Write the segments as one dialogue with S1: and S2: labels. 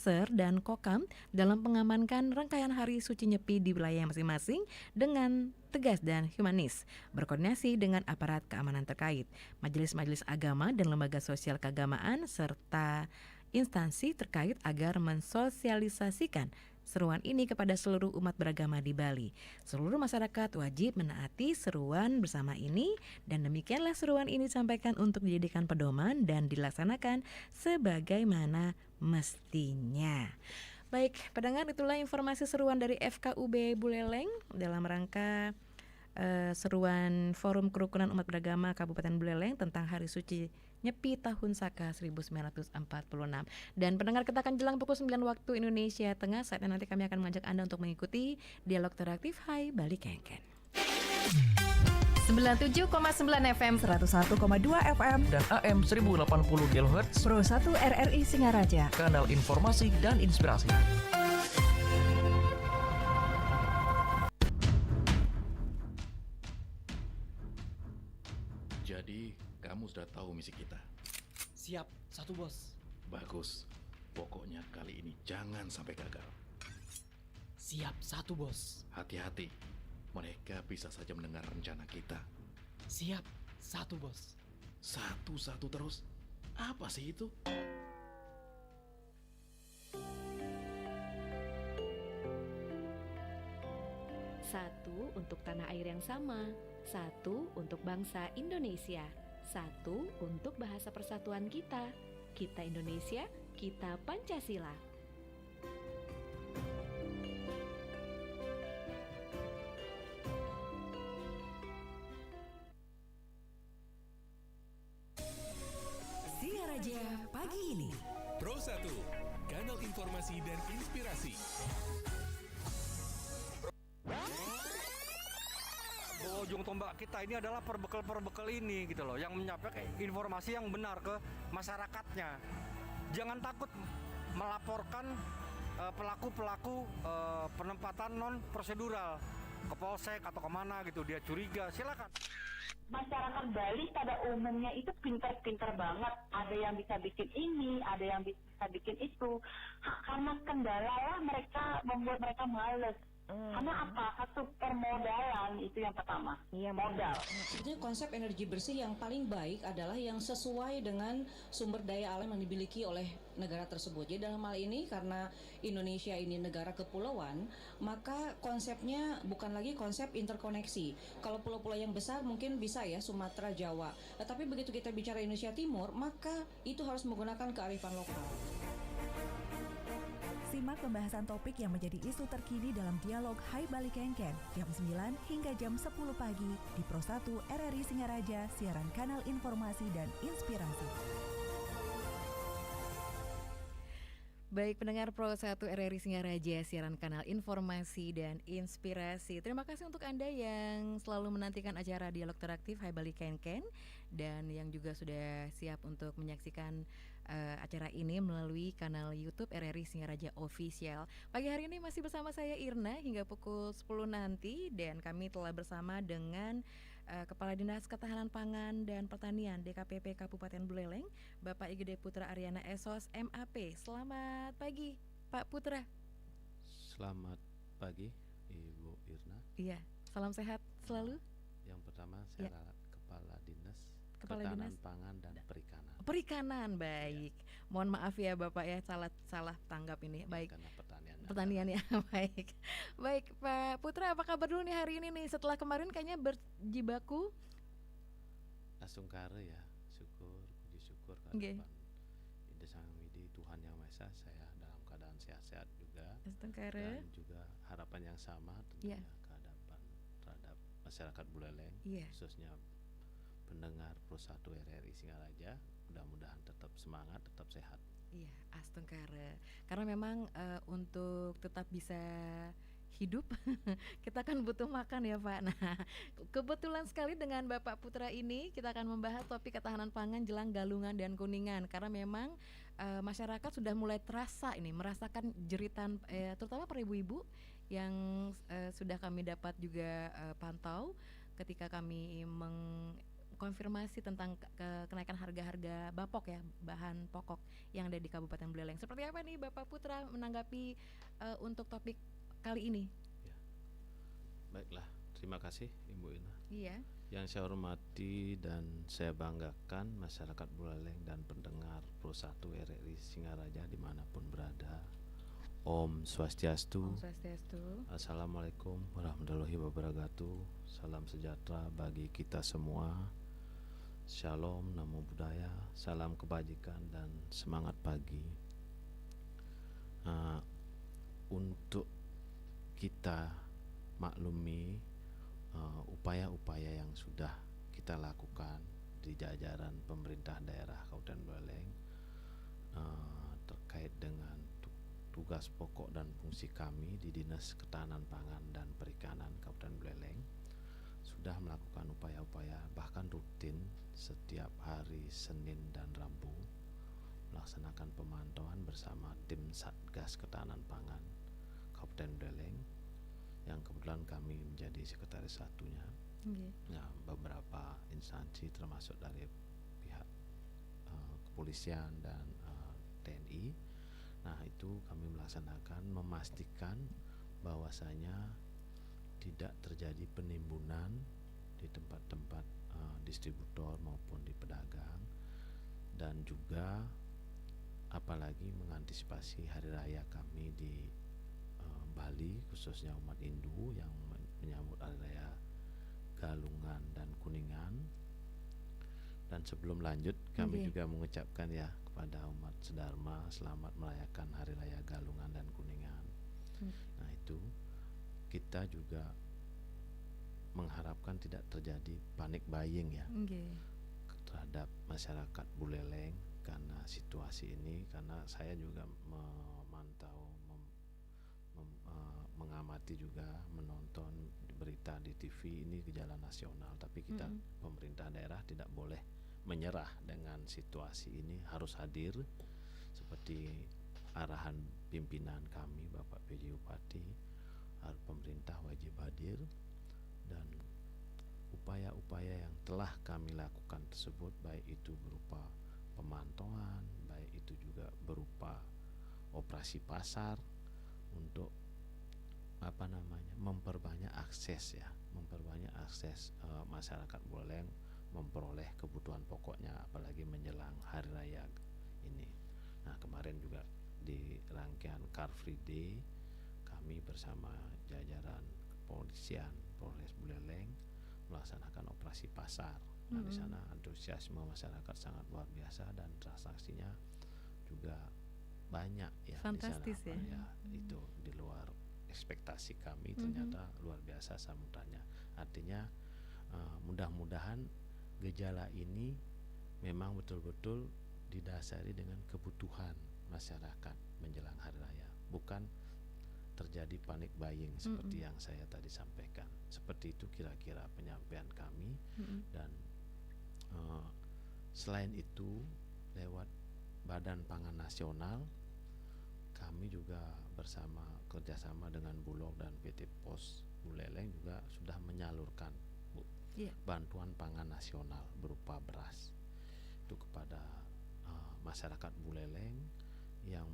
S1: Polser dan Kokam dalam mengamankan rangkaian hari suci Nyepi di wilayah masing-masing dengan tegas dan humanis, berkoordinasi dengan aparat keamanan terkait, majelis-majelis agama dan lembaga sosial keagamaan serta instansi terkait agar mensosialisasikan seruan ini kepada seluruh umat beragama di Bali. Seluruh masyarakat wajib menaati seruan bersama ini dan demikianlah seruan ini disampaikan untuk dijadikan pedoman dan dilaksanakan sebagaimana mestinya. Baik, pendengar, itulah informasi seruan dari FKUB Buleleng dalam rangka seruan Forum Kerukunan Umat Beragama Kabupaten Buleleng tentang Hari Suci Nyepi Tahun Saka 1946. Dan pendengar, kita akan jelang pukul 9 waktu Indonesia Tengah. Saatnya nanti kami akan mengajak Anda untuk mengikuti dialog interaktif Hai Bali Kengken.
S2: 97,9 FM,
S3: 101,2 FM,
S4: dan AM 1080 kHz
S3: Pro 1 RRI Singaraja,
S4: kanal informasi dan inspirasi.
S5: Jadi, kamu sudah tahu misi kita?
S6: Siap, satu bos.
S5: Bagus. Pokoknya kali ini jangan sampai gagal.
S6: Siap, satu bos.
S5: Hati-hati. Mereka bisa saja mendengar rencana kita.
S6: Siap, satu bos.
S5: Satu-satu terus? Apa sih itu?
S7: Satu untuk tanah air yang sama, satu untuk bangsa Indonesia, satu untuk bahasa persatuan kita. Kita Indonesia, kita Pancasila.
S3: Singaraja pagi ini.
S8: Pro 1, kanal informasi dan inspirasi.
S9: Ujung tombak kita ini adalah perbekal ini gitu loh, yang menyampaikan informasi yang benar ke masyarakatnya. Jangan takut melaporkan pelaku-pelaku penempatan non prosedural ke polsek atau kemana gitu, dia curiga, silakan.
S10: Masyarakat Bali pada umumnya itu pintar-pintar banget. Ada yang bisa bikin ini, ada yang bisa bikin itu. Karena kendala lah mereka membuat mereka males. Karena apa? Satu permodalan itu yang pertama.
S11: Iya,
S10: modal.
S11: Sebetulnya konsep energi bersih yang paling baik adalah yang sesuai dengan sumber daya alam yang dimiliki oleh negara tersebut. Jadi dalam hal ini karena Indonesia ini negara kepulauan, maka konsepnya bukan lagi konsep interkoneksi. Kalau pulau-pulau yang besar mungkin bisa ya Sumatera, Jawa. Tapi begitu kita bicara Indonesia Timur, maka itu harus menggunakan kearifan lokal.
S3: Simak pembahasan topik yang menjadi isu terkini dalam dialog Hai Bali Kengken jam 9 hingga jam 10 pagi di Pro 1 RRI Singaraja, siaran kanal informasi dan inspirasi.
S1: Baik, pendengar Pro 1 RRI Singaraja, siaran kanal informasi dan inspirasi. Terima kasih untuk Anda yang selalu menantikan acara Dialog Interaktif Hai Bali Kengken dan yang juga sudah siap untuk menyaksikan acara ini melalui kanal YouTube RRI Singaraja Official. Pagi hari ini masih bersama saya Irna hingga pukul 10 nanti, dan kami telah bersama dengan Kepala Dinas Ketahanan Pangan dan Pertanian DKPP Kabupaten Buleleng, Bapak Igede Putra Aryana SOS MAP. Selamat pagi, Pak Putra.
S12: Selamat pagi, Ibu Irna.
S1: Iya, salam sehat selalu.
S12: Yang pertama saya Kepala Dinas
S1: Ketahanan
S12: Pangan dan Perikanan.
S1: Perikanan, baik. Ya. Mohon maaf ya Bapak ya, salah tanggap ini. Baik.
S12: Karena
S1: pertanian ya, baik. Baik, Pak Putra, apa kabar dulu nih hari ini nih? Setelah kemarin kayaknya berjibaku.
S12: Asungkare ya, puji syukur kehadiran Ida Sang Widi Tuhan Yang Maha Esa, saya dalam keadaan sehat-sehat juga.
S1: Asungkare.
S12: Dan juga harapan yang sama tentunya kehadapan terhadap masyarakat Buleleng, khususnya pendengar Pro 1 RRI Singaraja, mudah-mudahan tetap semangat, tetap sehat.
S1: Iya, astungkara. Karena memang untuk tetap bisa hidup kita kan butuh makan ya Pak. Nah, kebetulan sekali dengan Bapak Putra ini kita akan membahas topik ketahanan pangan jelang Galungan dan Kuningan, karena memang masyarakat sudah mulai terasa ini, merasakan jeritan terutama para ibu-ibu yang sudah kami dapat juga pantau ketika kami konfirmasi tentang kenaikan harga-harga bapok ya, bahan pokok yang ada di Kabupaten Buleleng. Seperti apa nih Bapak Putra menanggapi untuk topik kali ini?
S12: Ya. Baiklah, terima kasih Ibu Ina.
S1: Iya.
S12: Yang saya hormati dan saya banggakan masyarakat Buleleng dan pendengar Pro 1 RRI Singaraja dimanapun berada. Om Swastiastu.
S1: Om Swastiastu.
S12: Assalamualaikum warahmatullahi wabarakatuh. Salam sejahtera bagi kita semua. Shalom, namo buddhaya, salam kebajikan dan semangat pagi. Untuk kita maklumi upaya-upaya yang sudah kita lakukan di jajaran pemerintah daerah Kabupaten Buleleng terkait dengan tugas pokok dan fungsi kami di Dinas Ketahanan Pangan dan Perikanan Kabupaten Buleleng sudah melakukan upaya-upaya bahkan rutin setiap hari Senin dan Rabu melaksanakan pemantauan bersama tim Satgas Ketahanan Pangan Kabupaten Buleleng yang kebetulan kami menjadi sekretaris satunya. Nah, beberapa instansi termasuk dari pihak kepolisian dan TNI. Nah, itu kami memastikan bahwasanya tidak terjadi penimbunan di tempat-tempat distributor maupun di pedagang, dan juga apalagi mengantisipasi hari raya kami di Bali, khususnya umat Hindu yang menyambut hari raya Galungan dan Kuningan. Dan sebelum lanjut kami juga mengucapkan ya kepada umat sedharma selamat merayakan hari raya Galungan dan Kuningan. Nah, itu kita juga mengharapkan tidak terjadi panic buying ya terhadap masyarakat Buleleng karena situasi ini, karena saya juga memantau mengamati juga menonton berita di TV ini gejala nasional, tapi kita pemerintah daerah tidak boleh menyerah dengan situasi ini, harus hadir seperti arahan pimpinan kami Bapak PJ Bupati, pemerintah wajib hadir, dan upaya-upaya yang telah kami lakukan tersebut baik itu berupa pemantauan, baik itu juga berupa operasi pasar untuk memperbanyak akses masyarakat Buleleng memperoleh kebutuhan pokoknya apalagi menjelang hari raya ini. Nah, kemarin juga di rangkaian Car Free Day kami bersama jajaran kepolisian Polres Buleleng melaksanakan operasi pasar. Nah, di sana antusiasme masyarakat sangat luar biasa dan transaksinya juga banyak ya.
S1: Fantastis
S12: di sana, ya. Itu di luar ekspektasi kami, ternyata luar biasa sambutannya. Artinya mudah-mudahan gejala ini memang betul-betul didasari dengan kebutuhan masyarakat menjelang hari raya, bukan terjadi panic buying seperti yang saya tadi sampaikan. Seperti itu kira-kira penyampaian kami. Dan selain itu lewat Badan Pangan Nasional kami juga kerjasama dengan Bulog dan PT Pos Buleleng juga sudah menyalurkan bantuan pangan nasional berupa beras itu kepada masyarakat Buleleng yang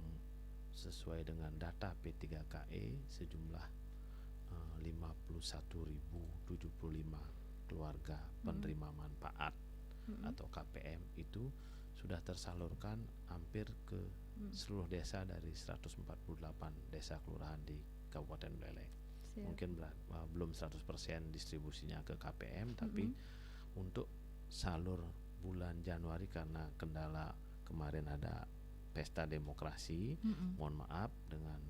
S12: sesuai dengan data P3KE sejumlah 51.075 keluarga penerima manfaat atau KPM itu sudah tersalurkan hampir ke seluruh desa dari 148 desa kelurahan di Kabupaten Buleleng. Mungkin belum 100% distribusinya ke KPM, tapi untuk salur bulan Januari karena kendala kemarin ada pesta demokrasi, mohon maaf dengan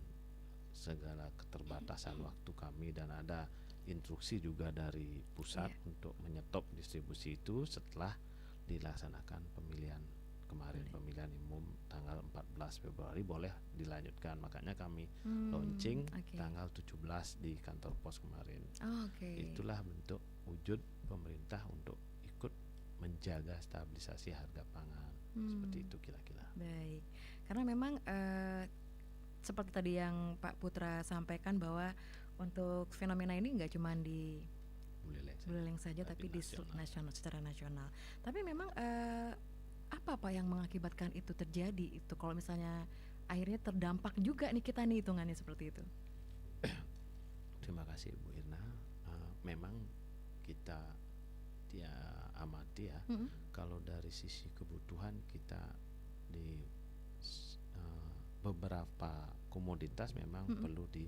S12: segala keterbatasan waktu kami, dan ada instruksi juga dari pusat untuk menyetop distribusi itu setelah dilaksanakan pemilihan kemarin, pemilihan umum tanggal 14 Februari boleh dilanjutkan, makanya kami launching tanggal 17 di kantor pos kemarin. Itulah bentuk wujud pemerintah untuk ikut menjaga stabilisasi harga pangan. Seperti itu kira-kira.
S1: Baik, karena memang seperti tadi yang Pak Putra sampaikan bahwa untuk fenomena ini nggak cuma di Buleleng saja, tapi di nasional, secara nasional. Tapi memang apa Pak yang mengakibatkan itu terjadi itu, kalau misalnya akhirnya terdampak juga nih kita nih hitungannya seperti itu?
S12: Terima kasih Bu Irna. Memang kita amati ya, kalau dari sisi kebutuhan kita di beberapa komoditas memang perlu di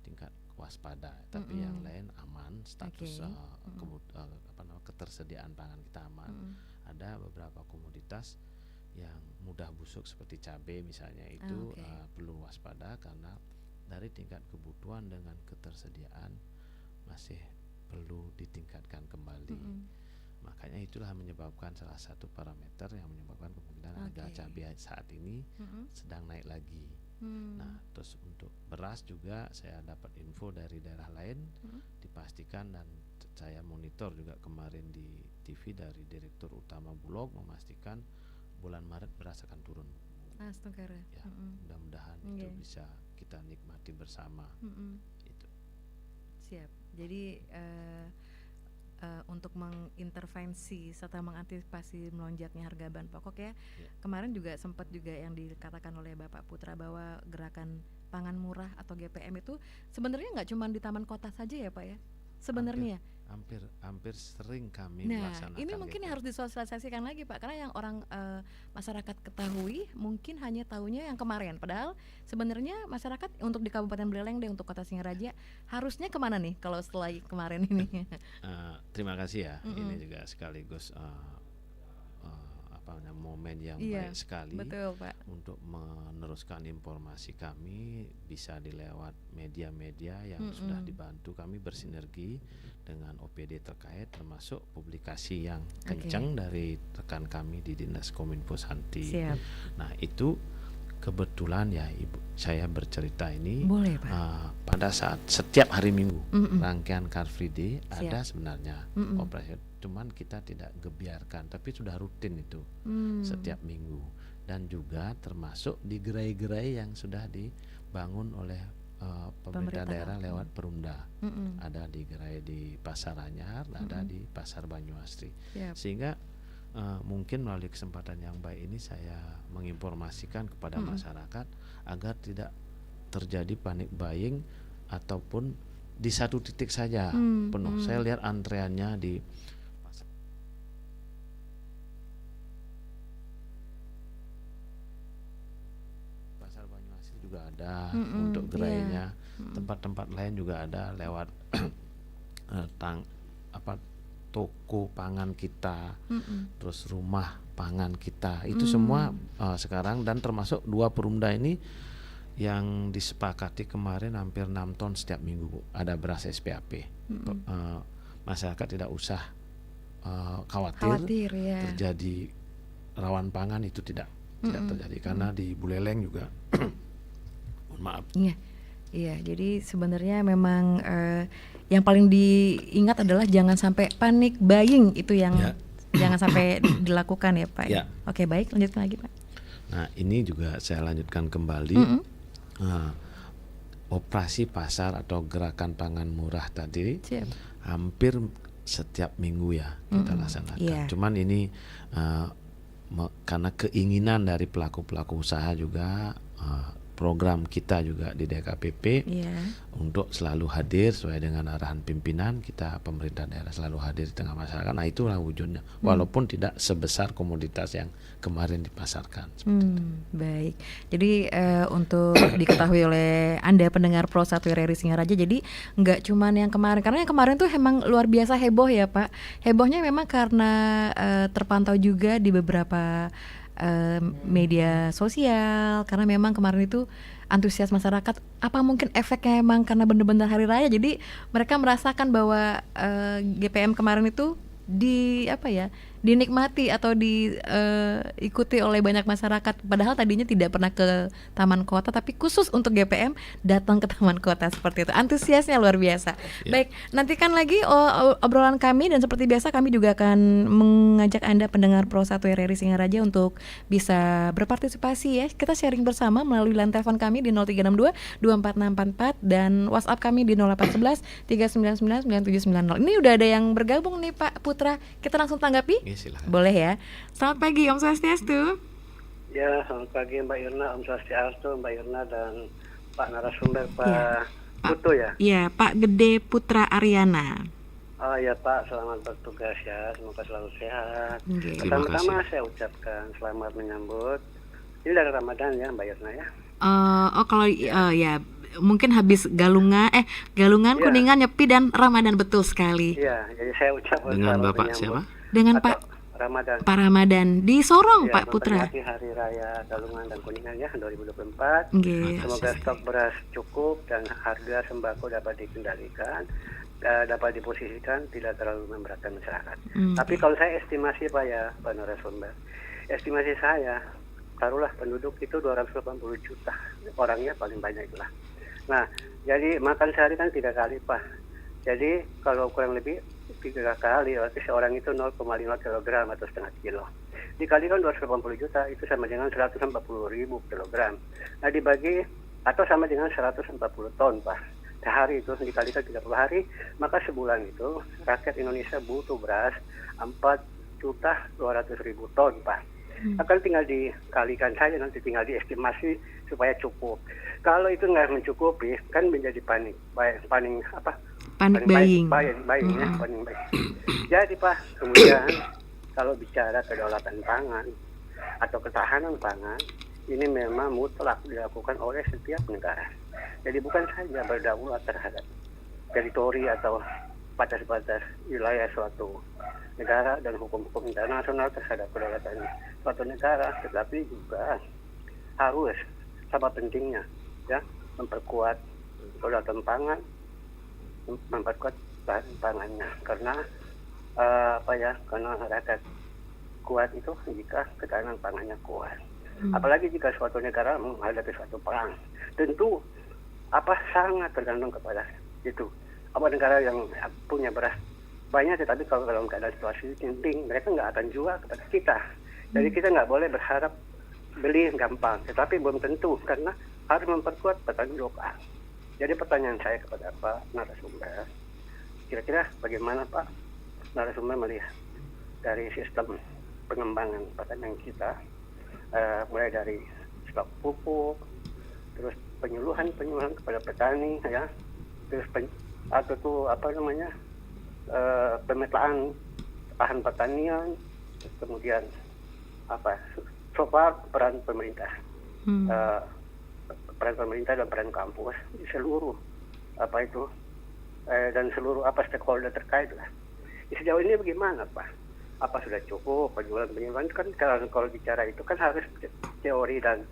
S12: tingkat waspada, tapi yang lain aman, status ketersediaan pangan kita aman. Ada beberapa komoditas yang mudah busuk seperti cabai misalnya, itu perlu waspada karena dari tingkat kebutuhan dengan ketersediaan masih perlu ditingkatkan kembali. Makanya itulah menyebabkan salah satu parameter yang menyebabkan kemungkinan harga cabai saat ini sedang naik lagi. Nah, terus untuk beras juga saya dapat info dari daerah lain, dipastikan, dan saya monitor juga kemarin di TV dari Direktur Utama Bulog memastikan bulan Maret beras akan turun. Ya, mudah-mudahan itu bisa kita nikmati bersama. Itu.
S1: Siap. Jadi untuk mengintervensi serta mengantisipasi melonjaknya harga bahan pokok ya. Kemarin juga sempat juga yang dikatakan oleh Bapak Putra bahwa gerakan pangan murah atau GPM itu sebenarnya nggak cuma di taman kota saja ya Pak ya, sebenarnya.
S12: Hampir sering kami
S1: Nah,
S12: melaksanakan.
S1: ini mungkin yang harus disosialisasikan lagi Pak, karena yang orang masyarakat ketahui mungkin hanya tahunya yang kemarin, padahal sebenarnya masyarakat untuk di Kabupaten Buleleng deh, untuk Kota Singaraja harusnya kemana nih kalau setelah kemarin ini?
S12: Terima kasih ya. Ini juga sekaligus momen yang baik sekali.
S1: Betul, Pak.
S12: Untuk meneruskan informasi kami bisa dilewat media-media yang sudah dibantu kami bersinergi dengan OPD terkait, termasuk publikasi yang kencang dari rekan kami di Dinas Kominfo Santi. Nah, itu kebetulan ya Ibu, saya bercerita ini.
S1: Boleh, Pak.
S12: Pada saat setiap hari Minggu rangkaian Car Free Day ada sebenarnya operasi, cuman kita tidak gebiarkan, tapi sudah rutin itu setiap minggu, dan juga termasuk di gerai-gerai yang sudah dibangun oleh pemerintah daerah lewat Perumda. Ada di gerai di Pasar Anyar, ada di Pasar Banyuastri. Sehingga mungkin melalui kesempatan yang baik ini saya menginformasikan kepada masyarakat agar tidak terjadi panic buying ataupun di satu titik saja penuh. Saya lihat antreannya di Pasar Banyuastri juga ada untuk gerainya. Tempat-tempat lain juga ada lewat toko pangan kita, terus rumah pangan kita, itu semua sekarang, dan termasuk 2 Perumda ini yang disepakati kemarin hampir 6 ton setiap minggu Bu, ada beras SPAP. Masyarakat tidak usah khawatir terjadi rawan pangan, itu tidak terjadi karena di Buleleng juga mohon maaf.
S1: Iya, jadi sebenarnya memang yang paling diingat adalah jangan sampai panic buying, itu yang jangan sampai dilakukan ya Pak. Oke, baik, lanjutkan lagi Pak.
S12: Nah, ini juga saya lanjutkan kembali. Operasi pasar atau gerakan pangan murah tadi hampir setiap minggu ya kita laksanakan. Cuman ini karena keinginan dari pelaku-pelaku usaha juga, program kita juga di DKPP untuk selalu hadir sesuai dengan arahan pimpinan kita, pemerintah daerah selalu hadir di tengah masyarakat. Nah, itulah wujudnya, walaupun tidak sebesar komoditas yang kemarin dipasarkan.
S1: Baik, jadi untuk diketahui oleh Anda pendengar Pro 1 RRI Singaraja, jadi nggak cuman yang kemarin, karena yang kemarin tuh emang luar biasa heboh ya Pak. Hebohnya memang karena terpantau juga di beberapa media sosial, karena memang kemarin itu antusias masyarakat, apa mungkin efeknya memang karena benar-benar hari raya, jadi mereka merasakan bahwa GPM kemarin itu dinikmati atau diikuti oleh banyak masyarakat. Padahal tadinya tidak pernah ke taman kota, tapi khusus untuk GPM datang ke taman kota seperti itu. Antusiasnya luar biasa. Baik, nantikan lagi obrolan kami, dan seperti biasa kami juga akan mengajak Anda pendengar Pro 1 RRI Singaraja untuk bisa berpartisipasi ya. Kita sharing bersama melalui line telepon kami di 0362 24644 dan WhatsApp kami di 0811 399 9790. Ini udah ada yang bergabung nih Pak Putra. Kita langsung tanggapi? Boleh ya. Selamat pagi Om Swastiastu.
S2: Ya, selamat pagi Mbak Irna, Om Swastiastu, Mbak Irna dan Pak narasumber Pak Putu ya.
S1: Iya, Pak Gede Putra Aryana.
S2: Oh ya Pak, selamat bertugas ya, semoga selalu sehat.
S1: Pertama-tama
S2: saya ucapkan selamat menyambut. Ini dari Ramadan ya Mbak Irna ya.
S1: Kalau ya mungkin habis Galungan, Kuningan, Nyepi dan Ramadan, betul sekali.
S2: Iya, jadi saya ucapkan
S12: dengan
S2: selamat
S12: Bapak
S2: menyambut.
S12: siapa?
S1: Dengan Pak
S2: Ramadan.
S1: Pak Ramadan di Sorong,
S2: Ya,
S1: Pak Putra.
S2: memperingati Hari Raya Galungan dan Kuningan ya 2024.
S1: Nggih.
S2: Semoga stok beras cukup dan harga sembako dapat dikendalikan, dapat diposisikan, tidak terlalu memberatkan masyarakat. Tapi kalau saya estimasi Pak ya, Pak narasumber, estimasi saya taruhlah penduduk itu 280 juta orangnya paling banyak itulah. Nah, jadi makan sehari kan 3 kali Pak. Jadi kalau kurang lebih 3 kali, berarti seorang itu 0,5 kg atau setengah kilo. Dikalikan 280 juta itu sama dengan 140 ribu kilogram. Nah dibagi atau sama dengan 140 ton Pak. Sehari itu dikalikan 30 hari, maka sebulan itu rakyat Indonesia butuh beras 4.200.000 ton Pak. Akan tinggal dikalikan saja, nanti tinggal diestimasi supaya cukup. Kalau itu nggak mencukupi, kan menjadi panik buying. Jadi Pak, kemudian kalau bicara kedaulatan pangan atau ketahanan pangan, ini memang mutlak dilakukan oleh setiap negara. Jadi bukan saja berdaulat terhadap teritori atau batas-batas wilayah suatu negara dan hukum-hukum internasional terhadap kedaulatan suatu negara, tetapi juga harus sama pentingnya ya memperkuat kedaulatan pangan, memperkuat bahan pangannya, karena karena rakyat kuat itu jika ketahanan pangannya kuat. Apalagi jika suatu negara menghadapi suatu perang, tentu sangat tergantung kepada itu. Negara yang punya beras banyak, tetapi kalau dalam keadaan situasi genting, mereka nggak akan jual kepada kita. Jadi kita nggak boleh berharap beli gampang, tetapi belum tentu, karena harus memperkuat petani lokal. Jadi pertanyaan saya kepada Pak narasumber, kira-kira bagaimana Pak narasumber melihat dari sistem pengembangan pertanian kita, mulai dari stok pupuk, terus penyuluhan kepada petani, ya, terus pemetaan lahan pertanian, kemudian so far peran pemerintah, peran pemerintah dan peran kampus di seluruh dan seluruh stakeholder terkait lah. Sejauh ini bagaimana Pak? Apa sudah cukup penyuluhan kan kalau bicara itu kan harus teori dan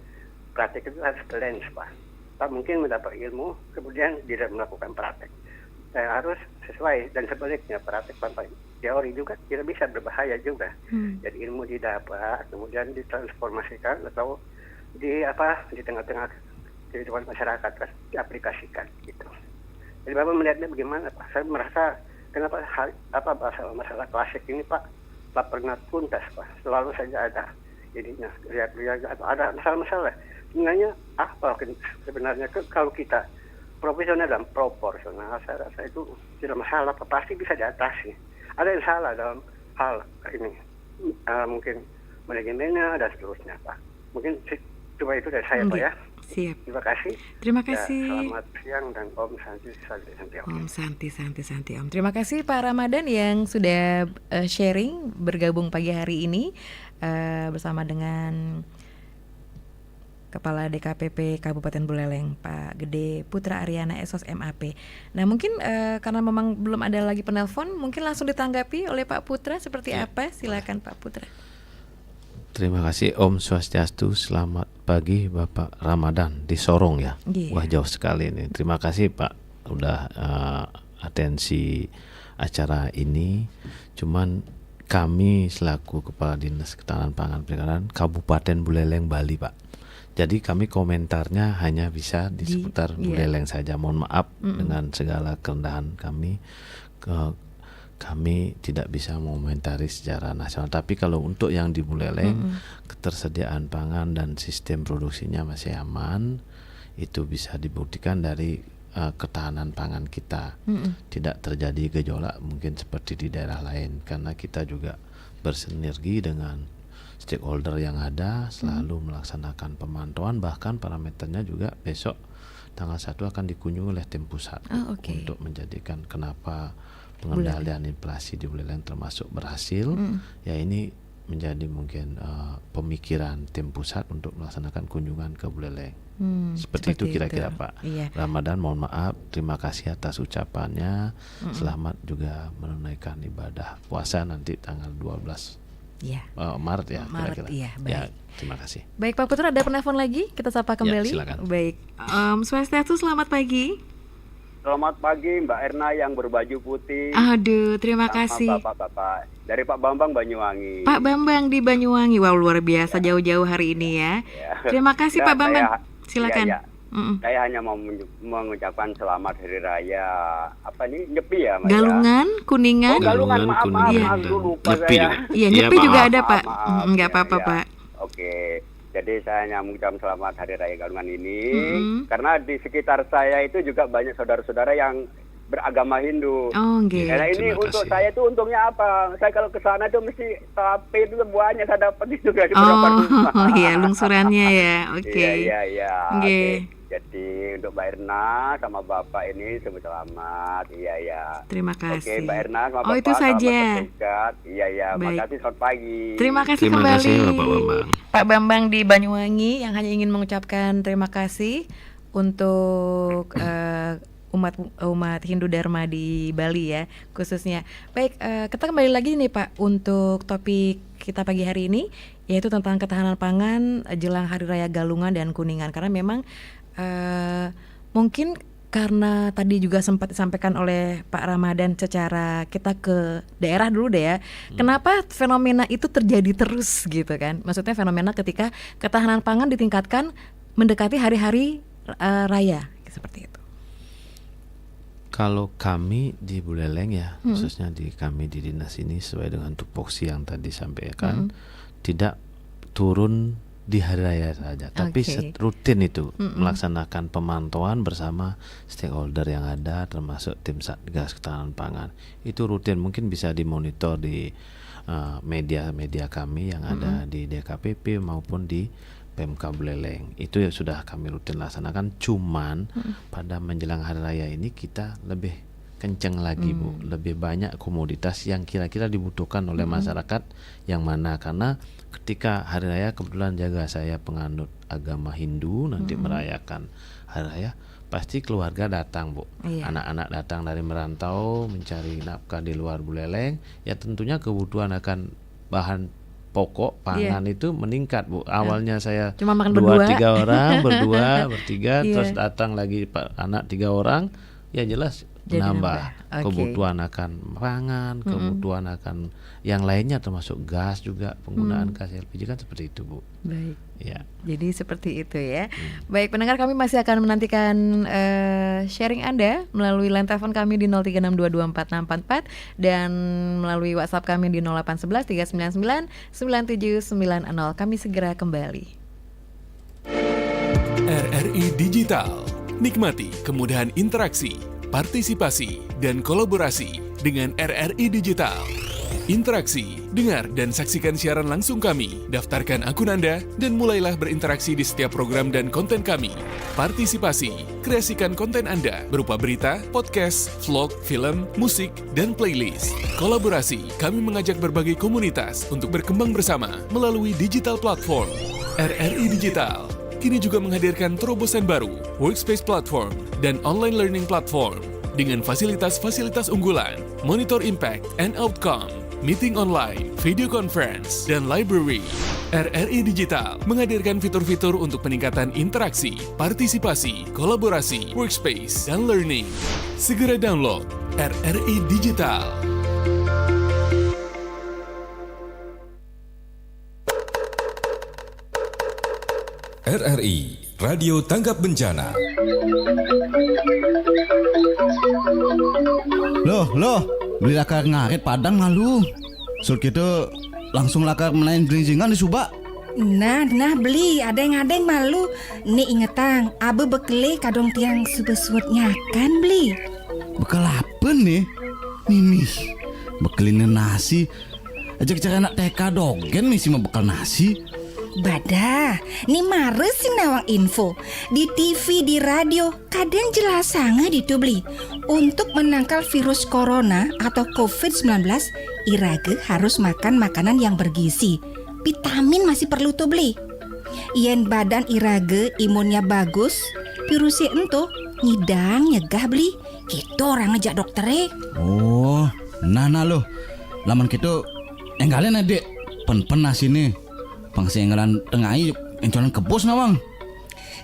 S2: praktik itu harus balance Pak. Tak mungkin mendapat ilmu kemudian tidak melakukan praktek. Harus sesuai, dan sebaliknya praktek tanpa teori juga tidak bisa, berbahaya juga. Jadi ilmu didapat kemudian ditransformasikan atau di tengah-tengah kehidupan masyarakat kan diaplikasikan gitu. Jadi Bapak melihatnya bagaimana Pak? Saya merasa kenapa masalah klasik ini Pak tak pernah tuntas Pak. Selalu saja ada jadinya lihat atau ada masalah-masalah. Sebenarnya sebenarnya kalau kita profesional dan proporsional, saya rasa itu tidak masalah, pasti bisa diatasi. Ada yang salah dalam hal ini, mungkin manajemennya dan seterusnya Pak. Mungkin cuma itu dari saya Pak ya.
S1: Siap.
S2: Terima kasih.
S1: Terima kasih.
S2: Ya, selamat siang dan Om Santi Om.
S1: Om Santi Om. Terima kasih Pak Ramadan yang sudah sharing bergabung pagi hari ini bersama dengan Kepala DKPP Kabupaten Buleleng, Pak Gede Putra Aryana SOS MAP. Nah mungkin karena memang belum ada lagi penelpon, mungkin langsung ditanggapi oleh Pak Putra seperti apa? Silakan Pak Putra.
S12: Terima kasih Om Swastiastu. Selamat pagi Bapak Ramadan di Sorong ya. Wah jauh sekali ini. Terima kasih Pak udah atensi acara ini. Cuman kami selaku Kepala Dinas Ketahanan Pangan Perikanan Kabupaten Buleleng, Bali, Pak. Jadi kami komentarnya hanya bisa di seputar Buleleng saja. Mohon maaf dengan segala kerendahan kami. Kami tidak bisa mengomentari secara nasional. Tapi kalau untuk yang di Buleleng, ketersediaan pangan dan sistem produksinya masih aman. Itu bisa dibuktikan dari ketahanan pangan kita. Tidak terjadi gejolak mungkin seperti di daerah lain, karena kita juga bersinergi dengan stakeholder yang ada, selalu melaksanakan pemantauan, bahkan parameternya juga besok tanggal 1 akan dikunjungi oleh tim pusat untuk menjadikan kenapa pengendalian inflasi di Buleleng termasuk berhasil. Ya ini menjadi mungkin pemikiran tim pusat untuk melaksanakan kunjungan ke Buleleng. Seperti itu kira-kira Pak. Ramadan, mohon maaf, terima kasih atas ucapannya. Selamat juga menunaikan ibadah puasa nanti tanggal 12 Maret ya, kira-kira. Ya, terima kasih.
S1: Baik Pak Putra, ada penelpon lagi, kita sapa kembali.
S12: Silakan.
S1: Baik, Swastiastu, selamat pagi.
S13: Selamat pagi Mbak Erna yang berbaju putih.
S1: Aduh, terima kasih.
S13: Bapak-bapak dari Pak Bambang Banyuwangi.
S1: Pak Bambang di Banyuwangi, wow luar biasa jauh-jauh hari ini ya. Terima kasih Pak Bambang. Silakan.
S13: Saya hanya mau mengucapkan selamat Hari Raya Nyepi ya, Mbak.
S1: Galungan, Kuningan.
S13: Galungan, maaf lupa saya.
S1: Iya, Nyepi juga ada Pak. Enggak apa-apa Pak.
S13: Oke. Jadi saya hanya mengucapkan selamat Hari Raya Galungan ini karena di sekitar saya itu juga banyak saudara-saudara yang beragama Hindu. Karena ini untuk saya itu untungnya apa? Saya kalau ke sana itu mesti tape itu banyak saya dapat itu dari beberapa rumah.
S1: Oh iya, lungsurannya ya. Oke.
S13: Iya. Oke. Jadi untuk Mbak Erna sama Bapak ini selamat. Iya.
S1: Terima kasih.
S13: Oke, Mbak Erna sama Bapak.
S1: Oh, itu saja.
S13: Iya. Makasih, selamat pagi.
S1: Terima kasih kembali. Bapak Bambang. Pak Bambang di Banyuwangi yang hanya ingin mengucapkan terima kasih untuk umat Hindu Dharma di Bali ya khususnya. Baik, kita kembali lagi nih Pak untuk topik kita pagi hari ini, yaitu tentang ketahanan pangan jelang Hari Raya Galungan dan Kuningan. Karena memang mungkin karena tadi juga sempat disampaikan oleh Pak Ramadan secara kita ke daerah dulu deh ya. Kenapa fenomena itu terjadi terus gitu kan? Maksudnya fenomena ketika ketahanan pangan ditingkatkan mendekati hari-hari raya seperti itu.
S12: Kalau kami di Buleleng ya, khususnya kami di dinas ini sesuai dengan tupoksi yang tadi sampaikan, tidak turun di hari raya saja, tapi rutin itu melaksanakan pemantauan bersama stakeholder yang ada, termasuk tim Satgas Ketahanan Pangan. Itu rutin, mungkin bisa dimonitor di media-media kami yang ada di DKPP maupun di PMK Buleleng. Itu ya sudah kami rutin laksanakan. Cuman pada menjelang hari raya ini kita lebih kenceng lagi Bu, lebih banyak komoditas yang kira-kira dibutuhkan oleh masyarakat yang mana, karena ketika hari raya kebetulan jaga saya penganut agama Hindu nanti merayakan hari raya, pasti keluarga datang Bu, anak-anak datang dari merantau mencari nafkah di luar Buleleng, ya tentunya kebutuhan akan bahan pokok pangan itu meningkat Bu. Awalnya saya 2-3 orang berdua bertiga, terus datang lagi anak 3 orang, ya jelas menambah kebutuhan akan pangan, kebutuhan akan yang lainnya termasuk gas juga, penggunaan gas LPG kan seperti itu Bu.
S1: Baik.
S12: Ya.
S1: Jadi seperti itu ya. Baik pendengar, kami masih akan menantikan sharing Anda melalui line telepon kami di 0362246644 dan melalui WhatsApp kami di 0811 399 9790. Kami segera kembali.
S8: RRI Digital. Nikmati kemudahan interaksi, partisipasi, dan kolaborasi dengan RRI Digital. Interaksi, dengar dan saksikan siaran langsung kami, daftarkan akun Anda, dan mulailah berinteraksi di setiap program dan konten kami. Partisipasi, kreasikan konten Anda berupa berita, podcast, vlog, film, musik, dan playlist. Kolaborasi, kami mengajak berbagai komunitas untuk berkembang bersama melalui digital platform. RRI Digital kini juga menghadirkan terobosan baru, workspace platform, dan online learning platform dengan fasilitas-fasilitas unggulan, monitor impact and outcome, meeting online, video conference, dan library. RRI Digital menghadirkan fitur-fitur untuk peningkatan interaksi, partisipasi, kolaborasi, workspace, dan learning. Segera download RRI Digital.
S14: RRI Radio Tanggap Bencana.
S15: Loh, beli lakar ngarit Padang malu. Sul kita langsung lakar melayan gelingingan di Subak.
S16: Nah beli, adeng malu. Nih ingetang, abe bekele kadong tiang subesutnya kan beli.
S15: Bekal apa nih? Mimi, bekelin nasi. Ajak cara anak TK dogen misi mau bekal nasi.
S16: Badah, nih mare sih nawang info di TV, di radio, kadang jelas sangat itu beli. Untuk menangkal virus corona atau COVID-19, irage harus makan makanan yang bergizi. Vitamin masih perlu tuh beli. Yen badan irage imunnya bagus, virusnya entuh ngidang nyegah beli. Gitu orang ngejak dokternya.
S15: Oh, nah loh. Laman gitu enggalin adik. Pen nasi nih. Pangsenggalan tengai encolan kebos nawang.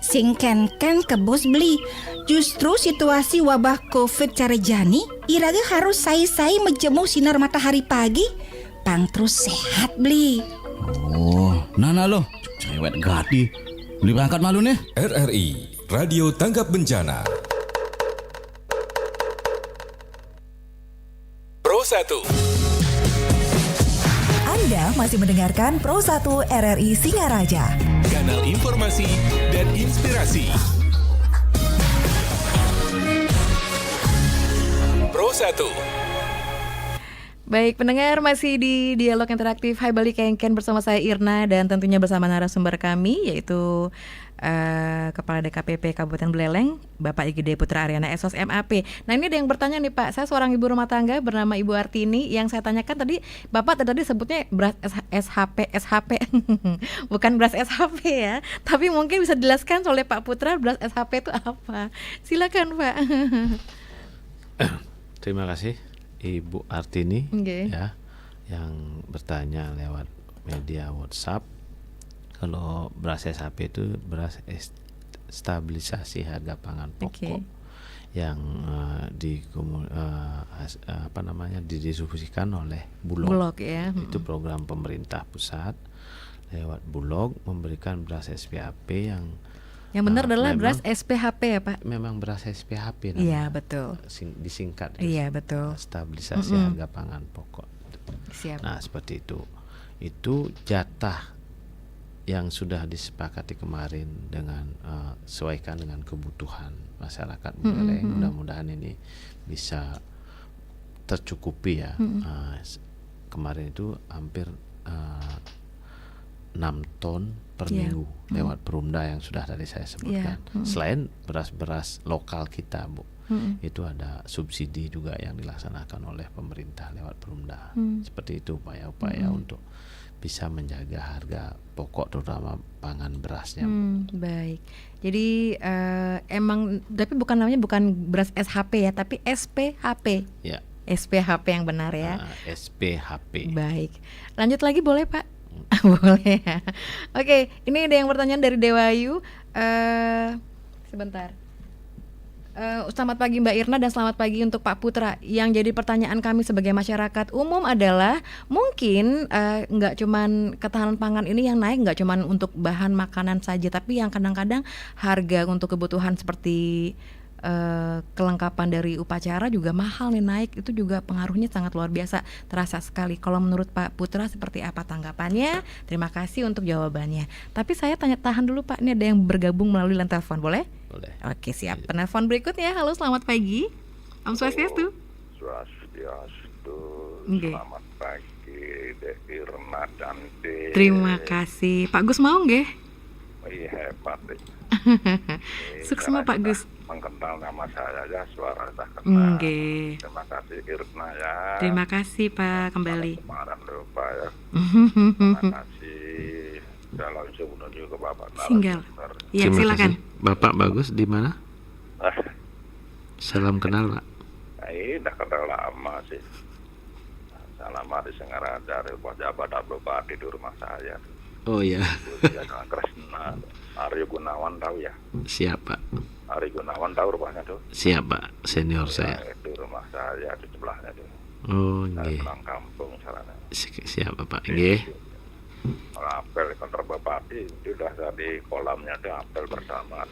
S16: Sing ken kebos beli. Justru situasi wabah COVID carejani, irage harus sai menjemur sinar matahari pagi, pang terus sehat beli.
S15: Oh, nana loh, cewek gadi. Beli berangkat malu nih.
S14: RRI Radio Tanggap Bencana. Pro 1.
S3: Anda masih mendengarkan Pro 1 RRI Singaraja.
S8: Kanal informasi dan inspirasi. Pro 1.
S1: Baik, pendengar, masih di Dialog Interaktif Hai Bali Kengken bersama saya Irna dan tentunya bersama narasumber kami yaitu Kepala DKPP Kabupaten Buleleng, Bapak IGD Putra Aryana SOS MAP. Nah ini ada yang bertanya nih Pak, saya seorang ibu rumah tangga bernama Ibu Artini. Yang saya tanyakan tadi, Bapak tadi sebutnya beras SHP bukan beras SHP ya. Tapi mungkin bisa dijelaskan oleh Pak Putra beras SHP itu apa? Silakan Pak.
S12: Terima kasih Ibu Artini ya yang bertanya lewat media WhatsApp. Kalau beras SHP itu beras stabilisasi harga pangan pokok yang didistribusikan oleh Bulog
S1: ya.
S12: Itu program pemerintah pusat lewat Bulog memberikan beras SPHP yang
S1: benar adalah beras SPHP ya Pak?
S12: Memang beras SPHP namanya.
S1: Iya betul.
S12: Disingkat.
S1: Iya betul.
S12: Stabilisasi harga pangan pokok.
S1: Siap.
S12: Nah seperti itu. Itu jatah yang sudah disepakati kemarin dengan sesuaikan dengan kebutuhan masyarakat Buleleng. Mudah-mudahan ini bisa tercukupi ya. Kemarin itu hampir 6 ton per minggu lewat Perumda yang sudah tadi saya sebutkan. Selain beras-beras lokal kita, Bu, itu ada subsidi juga yang dilaksanakan oleh pemerintah lewat Perumda. Seperti itu upaya-upaya untuk bisa menjaga harga pokok terutama pangan berasnya.
S1: Baik. Jadi emang tapi namanya bukan beras SHP ya, tapi SPHP.
S12: Ya.
S1: SPHP yang benar ya.
S12: SPHP.
S1: Baik. Lanjut lagi boleh Pak? Boleh ya. Oke, ini ada yang bertanya dari Dewayu. Sebentar. Selamat pagi Mbak Irna dan selamat pagi untuk Pak Putra. Yang jadi pertanyaan kami sebagai masyarakat umum adalah mungkin nggak cuman ketahanan pangan ini yang naik, nggak cuman untuk bahan makanan saja, tapi yang kadang-kadang harga untuk kebutuhan seperti kelengkapan dari upacara juga mahal nih naik. Itu juga pengaruhnya sangat luar biasa, terasa sekali. Kalau menurut Pak Putra seperti apa tanggapannya? Terima kasih untuk jawabannya. Tapi saya tahan dulu Pak, ini ada yang bergabung melalui line telepon, boleh?
S12: Boleh.
S1: Oke siap. Penelpon berikutnya. Halo selamat pagi. Om Swastiastu.
S17: Swastiastu. Selamat pagi Dek Irna dan Dek.
S1: Terima kasih. Pak Gus mau nggih?
S17: Iya hebat Dek.
S1: Sukses semua Pak Gus.
S17: Mengenal nama saya ya, suara saya kenal. Terima kasih Irna ya.
S1: Terima kasih Pak kembali.
S17: Kemarin lupa ya. Terima kasih. Saya langsung menuju ke Bapak.
S1: Singgah. Iya silakan.
S12: Bapak Bagus di mana? Salam kenal Pak.
S17: Udah kenal lama sih. Saya lama di Singaraja, Jabat Bupati di rumah saya.
S12: Oh iya.
S17: Dengan Kresna, Aryo Gunawan tahu ya?
S12: Siap Pak.
S17: Aryo Gunawan tahu rumahnya tuh?
S12: Siap Pak, senior saya.
S17: Di rumah saya di sebelahnya tuh.
S12: Oh
S17: saya
S12: nggih.
S17: pulang kampung salahnya.
S12: Siap Bapak nggih.
S17: Kalau apel kantor Bupati sudah tadi kolamnya ada apel bersama.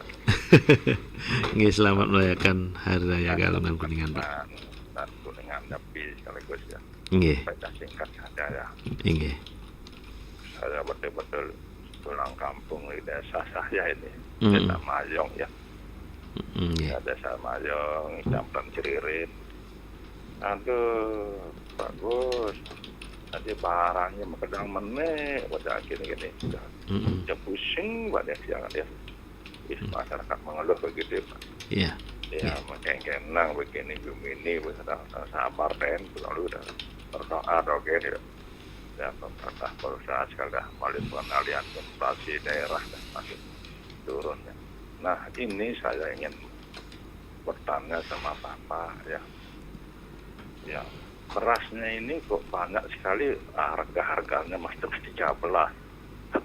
S12: Nggih, selamat merayakan Hari Raya Galungan Kuningan, Pak.
S17: Dan Kuningan Nyepi sekaligus ya.
S12: Nggih.
S17: Baca singkat saja ya.
S12: Nggih.
S17: Saya betul-betul pulang kampung di desa saya ini,
S12: Mm.
S17: Desa Mayong ya.
S12: Nggih.
S17: Ya, Desa Mayong, Kecamatan Ciririt. Aduh, bagus. Tadi barangnya makedang meneh, baca gini-gini. Ya pusing pada siang dia. Masyarakat mengeluh begitu, Pak.
S12: Iya.
S17: Ya, mengkenang begini, begini, sabar dan lalu udah berdoa doge ya. Ya, pemerintah berusaha sekali dah melalui pengalian inflasi daerah dan masih turun ya. Nah, ini saya ingin bertanya sama Bapak ya. Ya, berasnya ini kok banyak sekali harga-harganya masih 13,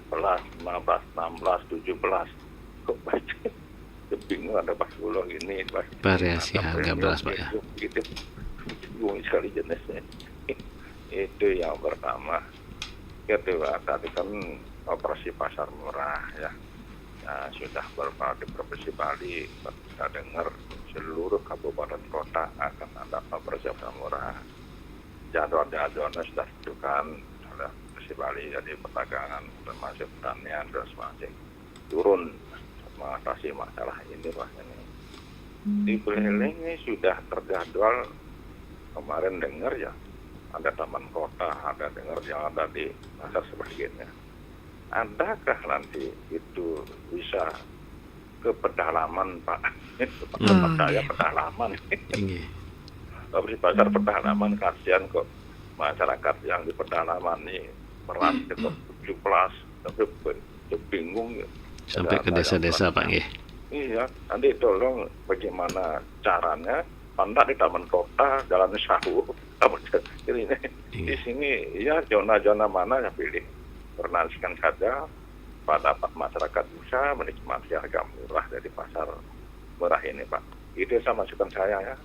S17: 14, 15, 16, 17. Kok banyak? Bingung ada pas bulan ini,
S12: variasi harga beras, Pak ya.
S17: Gitu, bingung sekali jenisnya. Itu yang pertama. Kedua, tadi kan operasi pasar murah ya. Nah, sudah beberapa di Provinsi Bali kita dengar seluruh kabupaten kota akan ada operasi pasar murah. Jadwal-jadwalnya sudah ditentukan oleh Provinsi Bali, jadi perdagangan termasuk pertanian dan sebagainya turun mengatasi masalah ini Pak ini. Di Buleleng ini sudah terjadwal, kemarin dengar ya ada taman kota, ada dengar yang ada di pasar sebagainya. Adakah nanti itu bisa ke pedalaman Pak? Tempat saya pedalaman. Tapi pasar pedalaman kasihan kok masyarakat yang di pedalaman ini beras cukup 17, tapi bingung ya.
S12: Sampai ke desa-desa Pak nggih.
S17: Iya, nanti tolong bagaimana caranya Anda di taman kota jalan Sahu, ini di sini ya zona-zona mana yang pilih bernasikan saja pada masyarakat bisa menikmati harga murah dari pasar murah ini Pak. Itu sama masukan saya ya.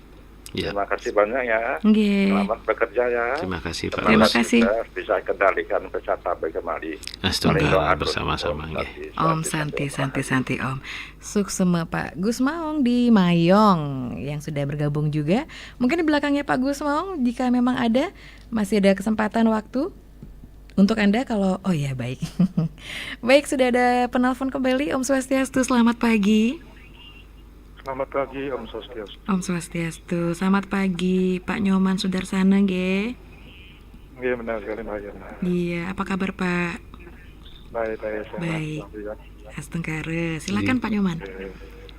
S12: Ya.
S17: Terima kasih banyak ya.
S1: Nggih.
S17: Selamat bekerja ya.
S12: Terima kasih Pak.
S1: Terima kasih.
S17: Bisa kendalikan wisata kembali.
S12: Astagfirullah bersama-sama nggih.
S1: Om Santi Om. Suksema Pak Gus Maung di Mayong yang sudah bergabung juga. Mungkin di belakangnya Pak Gus Maung jika memang ada masih ada kesempatan waktu untuk Anda kalau oh ya baik. Baik, sudah ada penelpon kembali. Om Swastiastu, selamat pagi.
S18: Selamat pagi Om Swastiastu.
S1: Om Swastiastu, selamat pagi Pak Nyoman Sudarsana nggih.
S18: Iya benar sekali Mbak Yana.
S1: Iya, apa kabar Pak?
S18: Baik.
S1: Baik. Astengkare, silakan Pak Nyoman.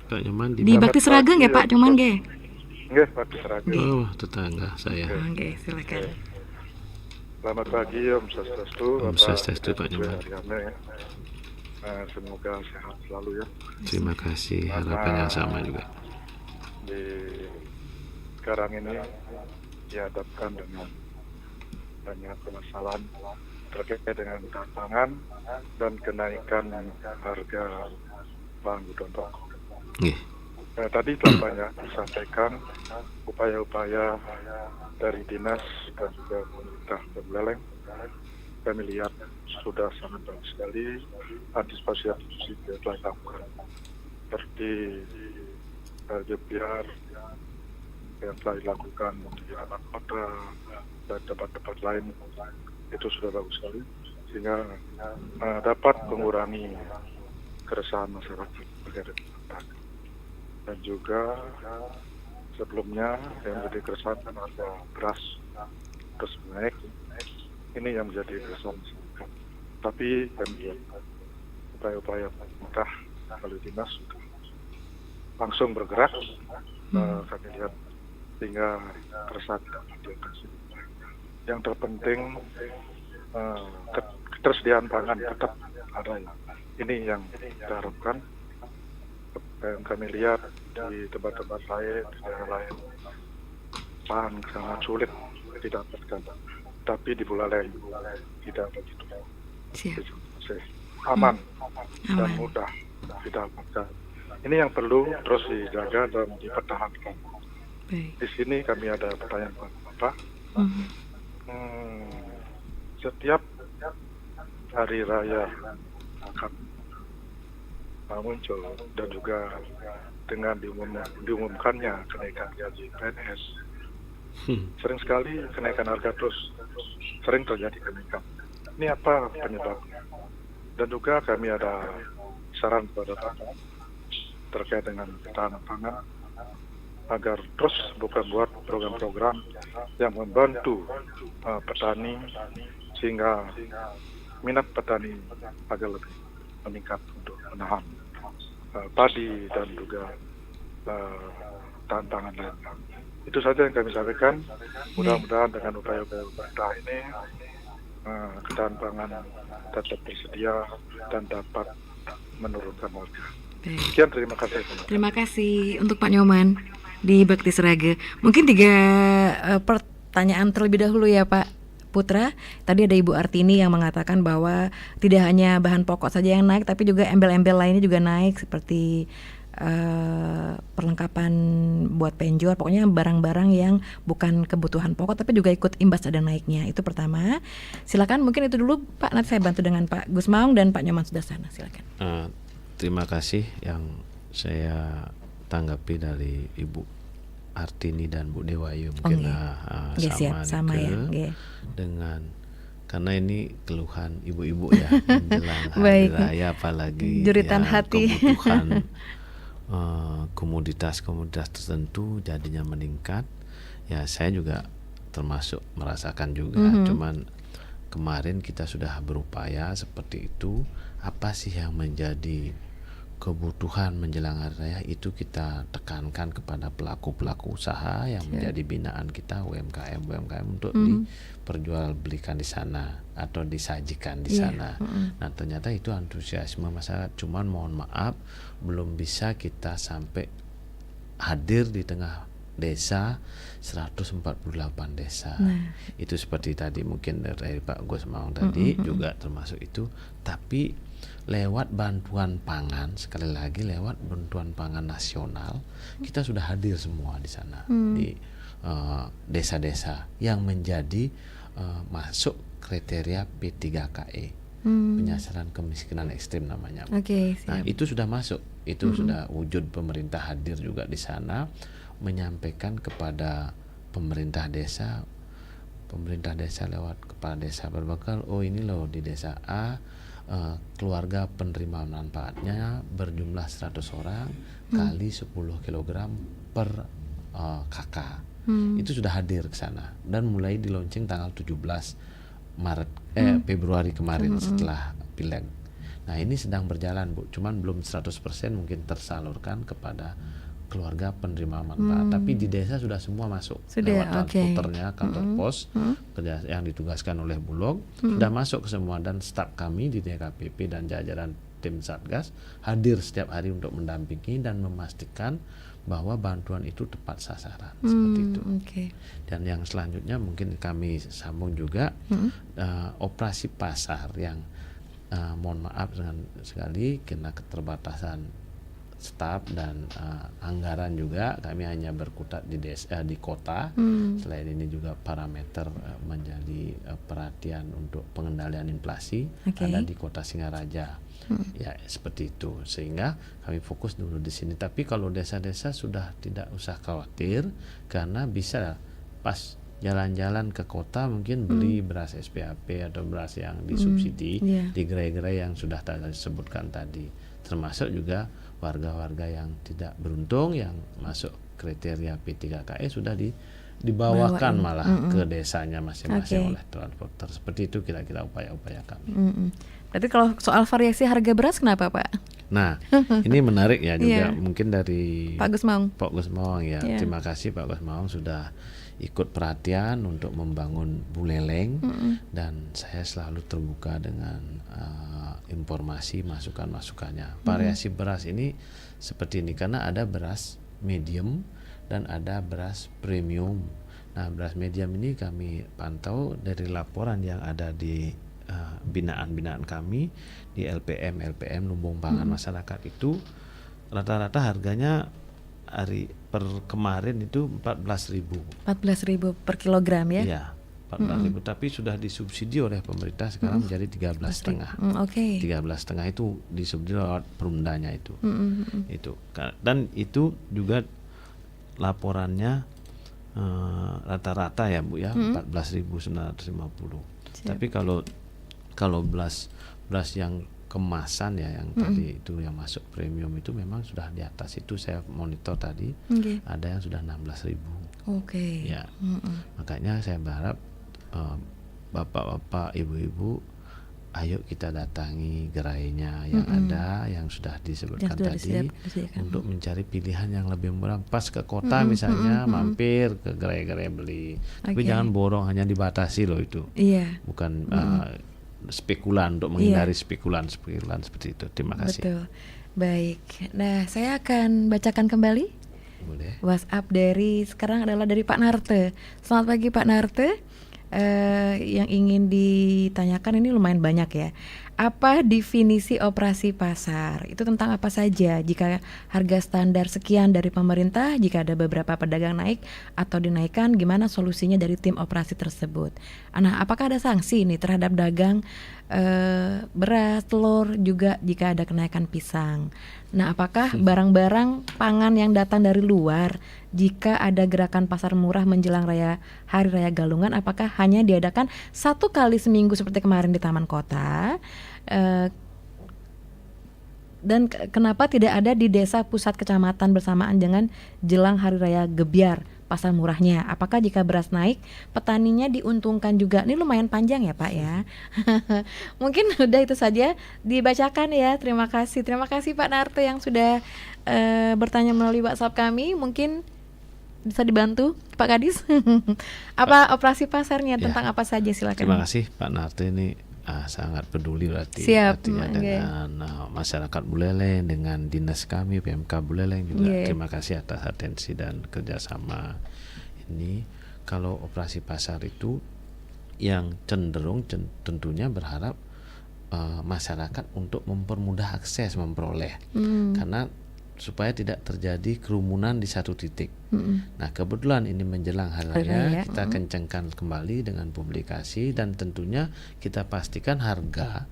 S12: Pak Nyoman
S1: di Bakti Serageng ya Pak Nyoman nggih?
S18: Nggih, Bakti Serageng.
S12: Oh, tetangga saya.
S1: Oke, silakan.
S18: Selamat pagi Om Swastiastu.
S12: Om Swastiastu Pak Nyoman.
S18: Semoga sehat selalu ya.
S12: Terima kasih, harapan yang sama juga.
S18: Di sekarang ini dihadapkan dengan banyak permasalahan terkait dengan tantangan dan kenaikan harga bahan kebutuhan pokok. Tadi telah banyak disampaikan upaya-upaya dari dinas dan juga pemerintah Buleleng. Kami lihat sudah sangat bagus sekali antisipasi yang telah dilakukan seperti JPR yang telah dilakukan di taman kota dan tempat-tempat lain itu sudah bagus sekali sehingga dapat mengurangi keresahan masyarakat terkait dengan dan juga sebelumnya yang menjadi keresahan kan harga beras terus naik. Ini yang menjadi keresahan masyarakat. Tapi kami lihat upaya-upaya pemerintah melalui dinas sudah langsung bergerak. Kami lihat sehingga keresahan tidak diatasi. Yang terpenting ketersediaan pangan tetap ada. Ini yang kita harapkan. Yang kami lihat di tempat-tempat lain, di daerah lain, pangan sangat sulit didapatkan. Tapi di Buleleng tidak begitu aman dan mudah didapatkan. Ini yang perlu terus dijaga dan dipertahankan. Di sini kami ada pertanyaan kepada Bapak. Setiap hari raya akan muncul dan juga dengan diumumkannya kenaikan gaji PNS, sering sekali kenaikan harga terus sering terjadi kenaikan. Ini apa penyebabnya? Dan juga kami ada saran kepada Bapak terkait dengan ketahanan pangan agar terus buat program-program yang membantu petani sehingga minat petani agar lebih meningkat untuk menahan padi dan juga tantangan lainnya. Itu saja yang kami sampaikan. Mudah-mudahan dengan upaya-upaya pemerintah ini ketahanan pangan tetap tersedia dan dapat menurunkan harga. Sekian, terima kasih.
S1: Terima kasih untuk Pak Nyoman di Bakti Seraga. Mungkin 3 pertanyaan terlebih dahulu ya Pak Putra. Tadi ada Ibu Artini yang mengatakan bahwa tidak hanya bahan pokok saja yang naik, tapi juga embel-embel lainnya juga naik seperti perlengkapan buat penjor, pokoknya barang-barang yang bukan kebutuhan pokok tapi juga ikut imbas ada naiknya. Itu pertama. Silakan, mungkin itu dulu Pak, nanti saya bantu dengan Pak Gus Maung dan Pak Nyoman sudah sana. Silakan.
S12: Terima kasih yang saya tanggapi dari Ibu Artini dan Bu Dewayu mungkin sama ya. Dengan karena ini keluhan ibu-ibu ya menjelang hari raya, apalagi
S1: jeritan hati
S12: kebutuhan komoditas tertentu jadinya meningkat. Ya saya juga termasuk merasakan juga. Cuman kemarin kita sudah berupaya seperti itu. Apa sih yang menjadi kebutuhan menjelang hari raya, itu kita tekankan kepada pelaku-pelaku usaha yang menjadi binaan kita, UMKM untuk diperjualbelikan di sana atau disajikan di sana. Nah ternyata itu antusiasme masyarakat. Cuman mohon maaf belum bisa kita sampai hadir di tengah desa 148 desa. Itu seperti tadi mungkin dari Pak Gus Maung tadi juga termasuk itu. Tapi lewat bantuan pangan, sekali lagi lewat bantuan pangan nasional, kita sudah hadir semua di sana di desa-desa yang menjadi masuk kriteria P3KE, penyasaran kemiskinan ekstrim namanya. Nah itu sudah masuk, itu sudah wujud pemerintah hadir juga di sana, menyampaikan kepada pemerintah desa lewat kepala desa berbekal, oh ini loh di desa A keluarga penerima manfaatnya berjumlah 100 orang kali 10 kg per kakak. Itu sudah hadir ke sana dan mulai di launching tanggal 17 Februari kemarin setelah Pileg. Nah ini sedang berjalan Bu, cuman belum 100% mungkin tersalurkan kepada keluarga penerima manfaat, tapi di desa sudah semua masuk lewat transporternya, kantor pos yang ditugaskan oleh Bulog sudah masuk ke semua, dan staf kami di DKPP dan jajaran tim Satgas hadir setiap hari untuk mendampingi dan memastikan bahwa bantuan itu tepat sasaran seperti itu. Dan yang selanjutnya mungkin kami sambung juga operasi pasar yang mohon maaf dengan sekali karena keterbatasan staf dan anggaran juga kami hanya berkutat di desa, di kota. Selain ini juga parameter menjadi perhatian untuk pengendalian inflasi ada di Kota Singaraja. Ya seperti itu, sehingga kami fokus dulu di sini. Tapi kalau desa-desa sudah tidak usah khawatir, karena bisa pas jalan-jalan ke kota mungkin beli beras SPAP atau beras yang disubsidi di gerai-gerai yang sudah disebutkan tadi, termasuk juga warga-warga yang tidak beruntung yang masuk kriteria P3KE sudah dibawakan malah ke desanya masing-masing oleh transporter. Seperti itu kira-kira upaya-upaya kami.
S1: Berarti kalau soal variasi harga beras kenapa Pak?
S12: Nah ini menarik ya juga mungkin dari
S1: Pak
S12: Gus Maung ya. Terima kasih Pak Gus Maung sudah ikut perhatian untuk membangun Buleleng, dan saya selalu terbuka dengan informasi masukan-masukannya. Variasi beras ini seperti ini karena ada beras medium dan ada beras premium. Nah beras medium ini kami pantau dari laporan yang ada di binaan-binaan kami di LPM lumbung pangan masyarakat, itu rata-rata harganya hari per kemarin itu 14.000
S1: per kilogram ya?
S12: Iya, 14.000, tapi sudah disubsidi oleh pemerintah sekarang menjadi 13,5.
S1: Oke.
S12: 13,5 itu disubsidi lewat perundanya itu. Itu dan itu juga laporannya rata-rata ya Bu ya, 14.950. Tapi kalau beras yang kemasan ya, yang tadi itu yang masuk premium itu memang sudah di atas itu, saya monitor tadi ada yang sudah 16.000.
S1: Oke.
S12: Ya. Makanya saya berharap bapak-bapak, ibu-ibu, ayo kita datangi gerainya yang ada, yang sudah disebutkan tadi, untuk mencari pilihan yang lebih murah. Pas ke kota misalnya mampir ke gerai-gerai beli. Tapi jangan borong, hanya dibatasi loh itu.
S1: Iya.
S12: Bukan spekulan, untuk menghindari spekulan seperti itu. Terima kasih.
S1: Betul. Baik. Nah, saya akan bacakan kembali.
S12: Boleh.
S1: WhatsApp dari sekarang adalah dari Pak Narte. Selamat pagi Pak Narte. Yang ingin ditanyakan ini lumayan banyak ya. Apa definisi operasi pasar? Itu tentang apa saja? Jika harga standar sekian dari pemerintah, jika ada beberapa pedagang naik atau dinaikkan, gimana solusinya dari tim operasi tersebut? Nah, apakah ada sanksi nih terhadap dagang beras, telur, juga jika ada kenaikan pisang? Nah, apakah barang-barang pangan yang datang dari luar, jika ada gerakan pasar murah menjelang Hari Raya Galungan, apakah hanya diadakan 1 kali seminggu seperti kemarin di Taman Kota? Dan kenapa tidak ada di desa pusat kecamatan bersamaan dengan jelang Hari Raya Gebyar, pasar murahnya? Apakah jika beras naik, petaninya diuntungkan juga? Ini lumayan panjang ya Pak ya. Mungkin udah itu saja dibacakan ya. Terima kasih Pak Narte yang sudah bertanya melalui WhatsApp kami. Mungkin bisa dibantu Pak Kadis. Apa operasi pasarnya, tentang apa saja, silakan.
S12: Terima kasih Pak Narte, ini sangat peduli berarti.
S1: Siap,
S12: artinya dengan masyarakat Buleleng, dengan dinas kami PMK Buleleng juga. Terima kasih atas atensi dan kerjasama ini. Kalau operasi pasar itu yang cenderung tentunya berharap masyarakat untuk mempermudah akses memperoleh, karena supaya tidak terjadi kerumunan di satu titik. Nah, kebetulan ini menjelang hari raya, kita kencangkan kembali dengan publikasi, dan tentunya kita pastikan harga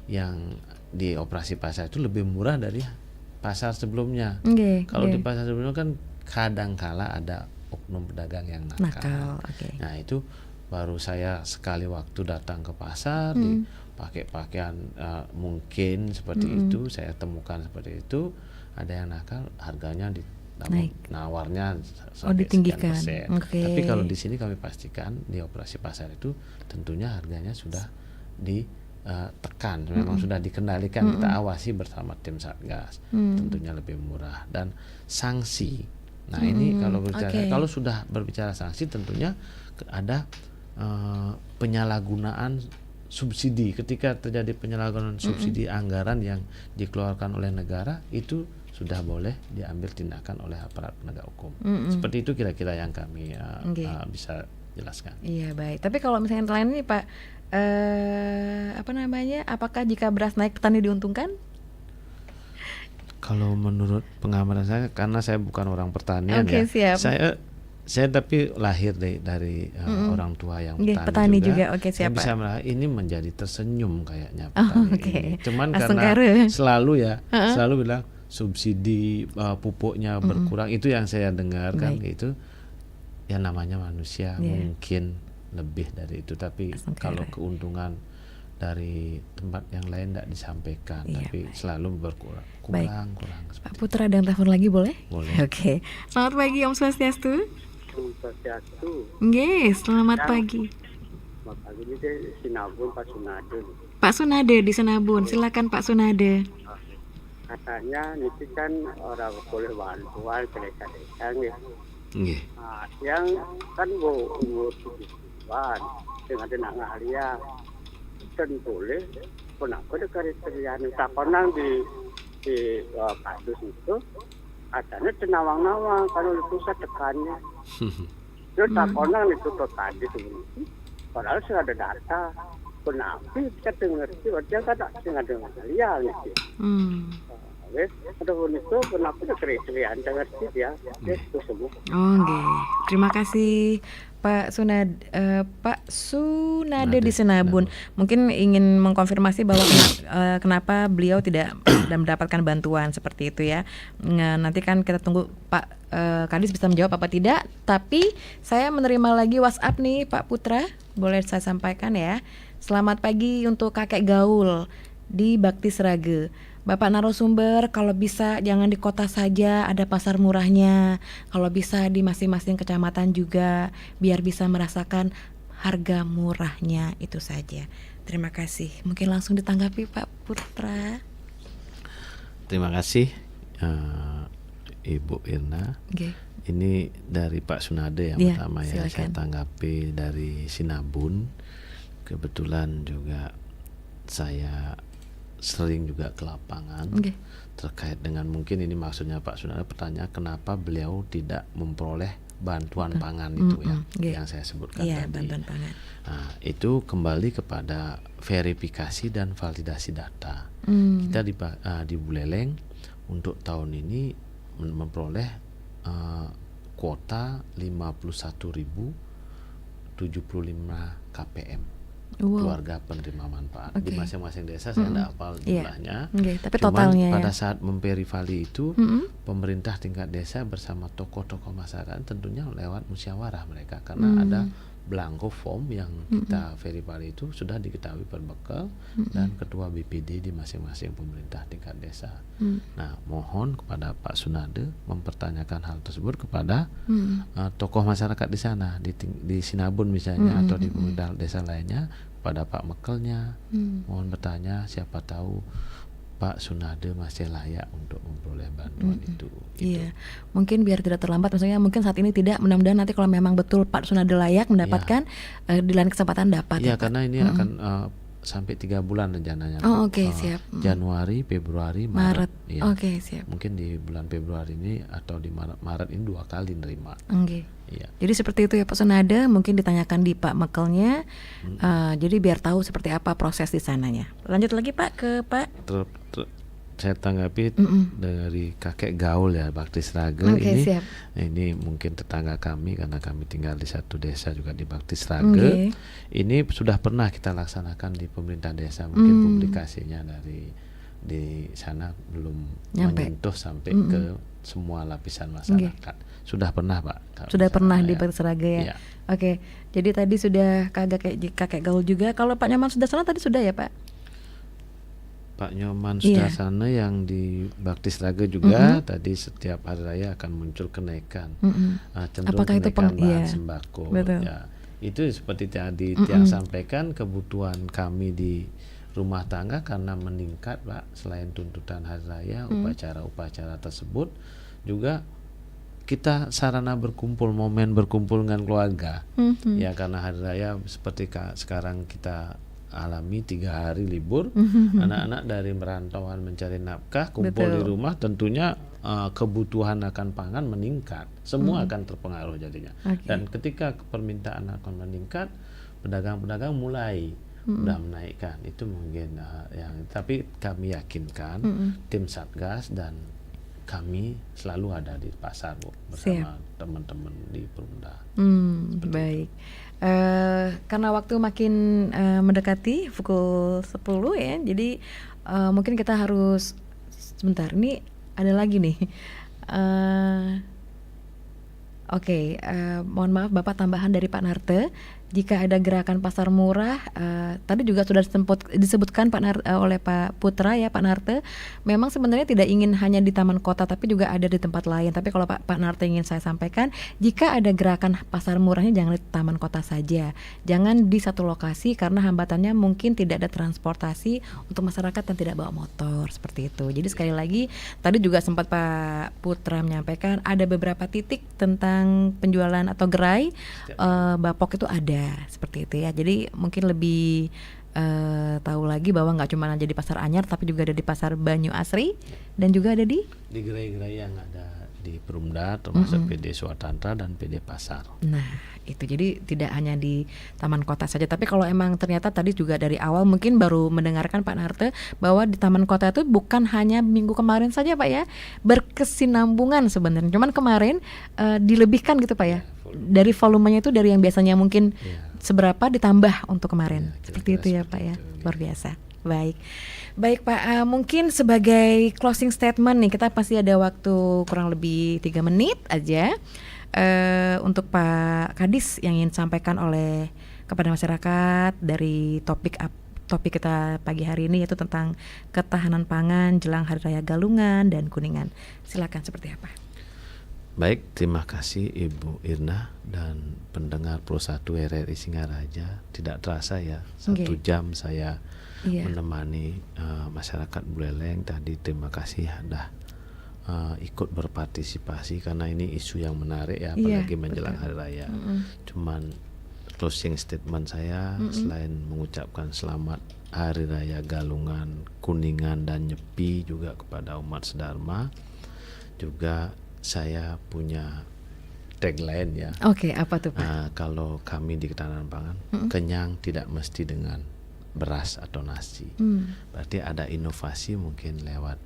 S12: yang di operasi pasar itu lebih murah dari pasar sebelumnya. Kalau di pasar sebelumnya kan kadang-kala ada oknum pedagang yang nakal. Nah, itu baru saya sekali waktu datang ke pasar dipakai pakaian mungkin seperti itu, saya temukan seperti itu. Ada yang nakal, harganya nawarnya sampai
S1: ditinggikan.
S12: sekian persen. Tapi kalau di sini kami pastikan di operasi pasar itu tentunya harganya sudah ditekan, memang sudah dikendalikan, kita awasi bersama tim Satgas, tentunya lebih murah. Dan sanksi, nah ini kalau sudah berbicara sanksi, tentunya ada penyalahgunaan subsidi. Ketika terjadi penyalahgunaan subsidi anggaran yang dikeluarkan oleh negara, itu sudah boleh diambil tindakan oleh aparat penegak hukum. Seperti itu kira-kira yang kami bisa jelaskan.
S1: Iya, baik. Tapi kalau misalnya lain ini Pak, apakah jika beras naik petani diuntungkan?
S12: Kalau menurut pengamatan saya, karena saya bukan orang pertanian ya, saya tapi lahir dari orang tua yang petani juga. Saya bisa melihat ini menjadi tersenyum kayaknya petani ini. Cuman langsung karena selalu bilang subsidi pupuknya berkurang, itu yang saya dengar kan gitu. Ya namanya manusia, mungkin lebih dari itu, tapi kalau keuntungan dari tempat yang lain tidak disampaikan, tapi selalu berkurang. Kurang.
S1: Pak Putra, ada yang telepon lagi boleh?
S12: Boleh.
S1: Oke. Selamat pagi Om Swastiastu. Selamat pagi.
S2: Selamat pagi, ini di Sinabun, Pak Sunade.
S1: Pak Sunade di Sinabun, silakan Pak Sunade.
S2: Katanya itu kan orang boleh bantuan ke desa-desa nih. Nah, yang kan umur 70-an dengan nak ngalia kan boleh kenapa ada kriteria tak pernah di kasus itu adanya cenawang-nawang kalau di pusat tekannya. Itu tak pernah itu ke kadis ini. Padahal sudah ada data. Kenapa kita dengar sih? Dia kan tak dengar liar nih. ataupun itu kenapa seri-seri anda ngerti ya itu semua.
S1: Oke, terima kasih Pak Sunade di Sinabun. Mungkin ingin mengkonfirmasi bahwa kenapa beliau tidak mendapatkan bantuan seperti itu ya. Nanti kan kita tunggu Pak Kadis bisa menjawab apa tidak. Tapi saya menerima lagi WhatsApp nih Pak Putra, boleh saya sampaikan ya. Selamat pagi untuk kakek gaul di Bakti Sraga. Bapak narasumber, kalau bisa jangan di kota saja, ada pasar murahnya. Kalau bisa di masing-masing kecamatan juga, biar bisa merasakan harga murahnya, itu saja. Terima kasih. Mungkin langsung ditanggapi Pak Putra.
S12: Terima kasih Ibu Irna.
S1: Okay.
S12: Ini dari Pak Sunade yang pertama ya. Silakan. Saya tanggapi dari Sinabun. Kebetulan juga saya sering juga ke lapangan terkait dengan mungkin ini maksudnya Pak Sunade pertanyaan kenapa beliau tidak memperoleh bantuan pangan itu yang saya sebutkan tadi. Bantuan pangan. Nah, itu kembali kepada verifikasi dan validasi data. Kita di Buleleng untuk tahun ini memperoleh kuota 51.075 KPM. Keluarga penerima manfaat di masing-masing desa. Saya tidak hafal jumlahnya.
S1: Tapi
S12: cuman
S1: totalnya
S12: pada saat memverifali itu pemerintah tingkat desa bersama tokoh-tokoh masyarakat tentunya lewat musyawarah mereka karena ada blanko form yang kita verifali itu sudah diketahui berbekal dan ketua BPD di masing-masing pemerintah tingkat desa. Nah, mohon kepada Pak Sunade mempertanyakan hal tersebut kepada tokoh masyarakat di sana di Sinabun misalnya atau di pemerintah desa lainnya, kepada Pak Mekelnya. Mohon bertanya, siapa tahu Pak Sunade masih layak untuk memperoleh bantuan itu.
S1: Iya, mungkin biar tidak terlambat. Maksudnya mungkin saat ini tidak, mudah-mudahan nanti kalau memang betul Pak Sunade layak mendapatkan di lain kesempatan dapat.
S12: Iya, karena ini akan sampai 3 bulan rencananya.
S1: Siap.
S12: Januari, Februari, Maret. Ya.
S1: Siap.
S12: Mungkin di bulan Februari ini atau di Maret ini 2 kali nerima. Iya.
S1: Jadi seperti itu ya Pak Sunade, mungkin ditanyakan di Pak Mekelnya. Jadi biar tahu seperti apa proses di sananya. Lanjut lagi Pak ke Pak.
S12: Saya tanggapi dari kakek gaul ya Bakti Sraga ini mungkin tetangga kami karena kami tinggal di satu desa juga di Bakti Sraga. Ini sudah pernah kita laksanakan di pemerintah desa, mungkin publikasinya di sana belum menyentuh sampai ke semua lapisan masyarakat. Sudah pernah Pak.
S1: Sudah pernah di Bakti Sraga ya. Jadi tadi sudah kakek gaul juga. Kalau Pak Nyoman sudah sana tadi sudah ya Pak?
S12: Pak Nyoman sudah sana yang di Bakti Sraga juga tadi setiap hari raya akan muncul kenaikan. Cenderung
S1: apakah
S12: kenaikan
S1: itu
S12: bahan sembako. Ya, itu seperti tadi Tiang sampaikan, kebutuhan kami di rumah tangga karena meningkat Pak. Selain tuntutan hari raya, upacara-upacara tersebut juga kita sarana berkumpul, momen berkumpul dengan keluarga. Ya, karena hari raya seperti sekarang kita alami 3 hari libur, anak-anak dari merantauan mencari nafkah kumpul di rumah, tentunya kebutuhan akan pangan meningkat, semua akan terpengaruh jadinya. Dan ketika permintaan akan meningkat, pedagang-pedagang mulai udah menaikkan, itu mungkin tapi kami yakinkan tim Satgas dan kami selalu ada di pasar bersama teman-teman di Perumda.
S1: Baik. Karena waktu makin mendekati pukul 10 ya, jadi mungkin kita harus sebentar. Ini ada lagi nih. Mohon maaf Bapak, tambahan dari Pak Narte. Jika ada gerakan pasar murah, tadi juga sudah disebutkan oleh Pak Putra ya Pak Narte, memang sebenarnya tidak ingin hanya di taman kota tapi juga ada di tempat lain. Tapi kalau Pak Narte ingin saya sampaikan, jika ada gerakan pasar murahnya jangan di taman kota saja, jangan di satu lokasi karena hambatannya mungkin tidak ada transportasi untuk masyarakat yang tidak bawa motor seperti itu. Jadi sekali lagi tadi juga sempat Pak Putra menyampaikan ada beberapa titik tentang penjualan atau gerai bapok itu ada. Seperti itu ya. Jadi mungkin lebih tahu lagi bahwa nggak cuma aja di Pasar Anyar tapi juga ada di Pasar Banyu Asri dan juga ada di
S12: gerai-gerai yang ada di Perumda, termasuk PD Swatantra dan PD Pasar.
S1: Nah, itu jadi tidak hanya di Taman Kota saja, tapi kalau emang ternyata tadi juga dari awal mungkin baru mendengarkan Pak Narte bahwa di Taman Kota itu bukan hanya minggu kemarin saja Pak ya, berkesinambungan sebenarnya. Cuman kemarin dilebihkan gitu Pak ya, dari volumenya itu dari yang biasanya mungkin seberapa ditambah untuk kemarin. Seperti itu ya Pak ya, luar biasa. Baik Pak, mungkin sebagai closing statement nih, kita pasti ada waktu kurang lebih 3 menit aja untuk Pak Kadis yang ingin disampaikan oleh kepada masyarakat dari topik kita pagi hari ini, yaitu tentang ketahanan pangan jelang Hari Raya Galungan dan Kuningan. Silakan, seperti apa?
S12: Baik, terima kasih Ibu Irna dan pendengar Pro 1 RRI Singaraja. Tidak terasa ya, 1 jam saya menemani masyarakat Buleleng tadi. Terima kasih sudah ikut berpartisipasi karena ini isu yang menarik ya, apalagi menjelang Hari Raya. Cuman closing statement saya selain mengucapkan selamat Hari Raya Galungan, Kuningan dan Nyepi juga kepada umat sedharma, juga saya punya tagline ya.
S1: Oke, apa tuh Pak?
S12: Kalau kami di Ketahanan Pangan, kenyang tidak mesti dengan beras atau nasi. Berarti ada inovasi mungkin lewat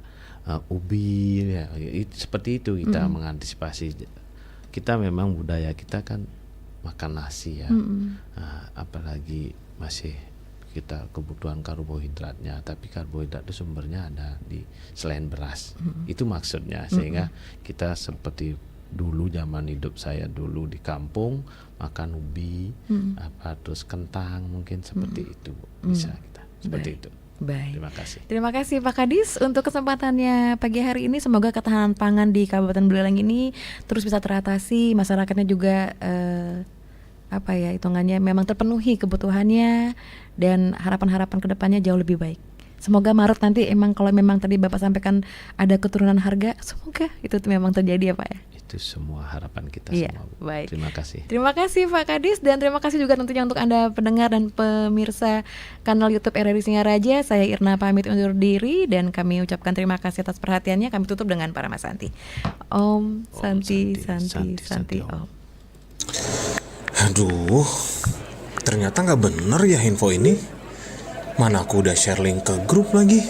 S12: ubi ya. Seperti itu kita mengantisipasi. Kita memang budaya kita kan makan nasi ya. Apalagi masih kita kebutuhan karbohidratnya, tapi karbohidrat itu sumbernya ada di selain beras. Itu maksudnya, sehingga kita seperti dulu zaman hidup saya dulu di kampung makan ubi, terus kentang mungkin seperti itu bisa kita seperti itu.
S1: Baik.
S12: Terima kasih.
S1: Terima kasih Pak Kadis untuk kesempatannya pagi hari ini. Semoga ketahanan pangan di Kabupaten Buleleng ini terus bisa teratasi, masyarakatnya juga hitungannya memang terpenuhi kebutuhannya, dan harapan-harapan kedepannya jauh lebih baik. Semoga Maret nanti kalau memang tadi Bapak sampaikan ada keturunan harga, semoga itu memang terjadi ya Pak ya.
S12: Itu semua harapan kita semua.
S1: Baik.
S12: Terima kasih.
S1: Terima kasih Pak Kadis, dan terima kasih juga tentunya untuk Anda pendengar dan pemirsa kanal YouTube RRI Singaraja. Saya Irna pamit undur diri dan kami ucapkan terima kasih atas perhatiannya. Kami tutup dengan Parama Santi. Om Santi Om.
S19: Aduh, ternyata nggak bener ya info ini. Mana aku udah share link ke grup lagi.